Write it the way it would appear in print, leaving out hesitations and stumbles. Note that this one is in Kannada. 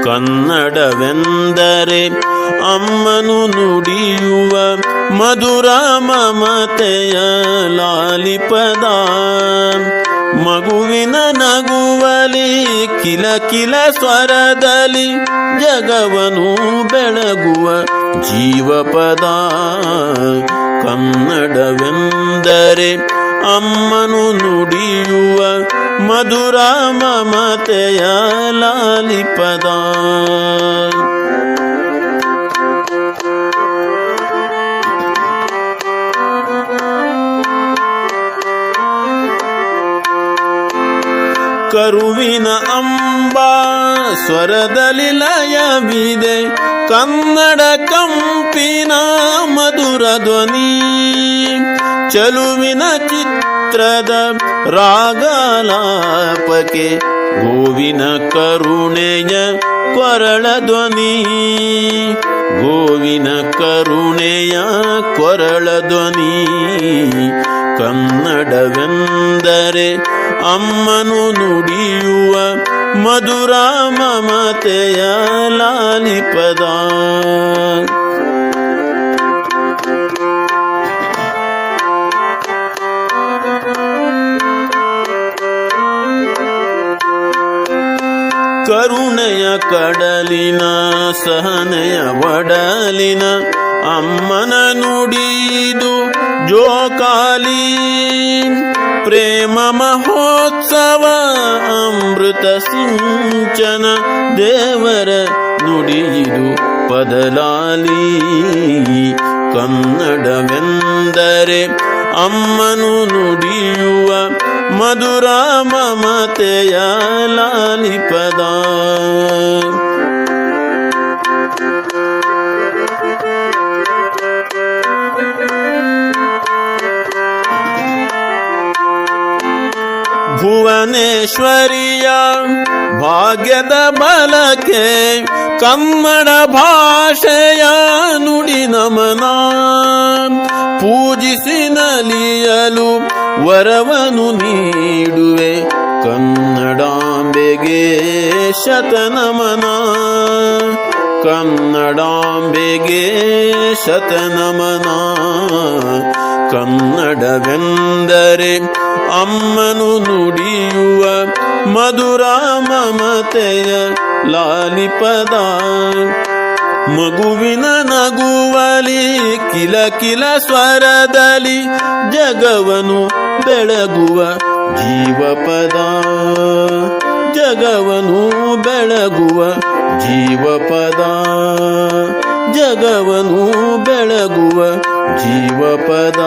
ಕನ್ನಡವೆಂದರೆ ಅಮ್ಮನು ನುಡಿಯುವ ಮಧುರ ಮಮತೆಯ ಲಾಲಿಪದ. ಮಗುವಿನ ನಗುವಲಿ ಕಿಲ ಕಿಲ ಸ್ವರದಲ್ಲಿ ಜಗವನು ಬೆಳಗುವ ಜೀವಪದ. ಕನ್ನಡವೆಂದರೆ ಅಮ್ಮನು ನುಡಿಯುವ ಮಧುರ ಮಮತೆಯ ಲಾಲಿಪದ. ಕರುವಿನ ಅಂಬಾ ಸ್ವರದಲ್ಲಿ ಲಯವಿದೆ, ಕನ್ನಡ ಕಂಪಿನ ಮಧುರ ಧ್ವನಿ. ಚಲುವಿನ ಚಿತ್ರದ ರಾಗಲಾಪಕ್ಕೆ ಗೋವಿನ ಕರುಣೆಯ ಕೊರಳ ಧ್ವನಿ. ಗೋವಿನ ಕರುಣೆಯ ಕೊರಳ ಧ್ವನಿ. ಕನ್ನಡವೆಂದರೆ ಅಮ್ಮನು ನುಡಿಯುವ ಮಧುರ ಮಮತೆಯ ಲಾಲಿಪದ. ಕರುಣೆಯ ಕಡಲಿನ ಸಹನೆಯ ಒಡಲಿನ ಅಮ್ಮನ ನುಡಿದು ಜೋಕಾಲಿ. ಪ್ರೇಮ ಮಹೋತ್ಸವ ಅಮೃತ ಸಿಂಚನ ದೇವರ ನುಡಿದು ಪದಲಾಲಿ. ಕನ್ನಡವೆಂದರೆ ಅಮ್ಮನು ನುಡಿಯುವ ಮಧುರ ಮಮತೆಯ ಲಾಲಿಪದ. ಭುವನೇಶ್ವರಿಯ ಭಾಗ್ಯದ ಬಲಕ್ಕೆ ಕನ್ನಡ ಭಾಷೆಯ ನುಡಿ ನಮನ. ಪೂಜಿಸಿ ನಲಿಯಲು ವರವನು ನೀಡುವೆ ಕನ್ನಡಾಂಬೆಗೆ ಶತನಮನ. ಕನ್ನಡಾಂಬೆಗೆ ಶತನಮನ. ಕನ್ನಡವೆಂದರೆ ಅಮ್ಮನು ನುಡಿಯುವ ಮಧುರ ಮಮತೆಯ ಲಾಲಿಪದ. ಮಗುವಿನ ನಗುವಲಿ ಕಿಲ ಕಿಲ ಸ್ವರದಲ್ಲಿ ಜಗವನು ಬೆಳಗುವ ಜೀವಪದ. ಜಗವನು ಬೆಳಗುವ ಜೀವಪದ. ಜಗವನು ಬೆಳಗುವ ಜೀವಪದ.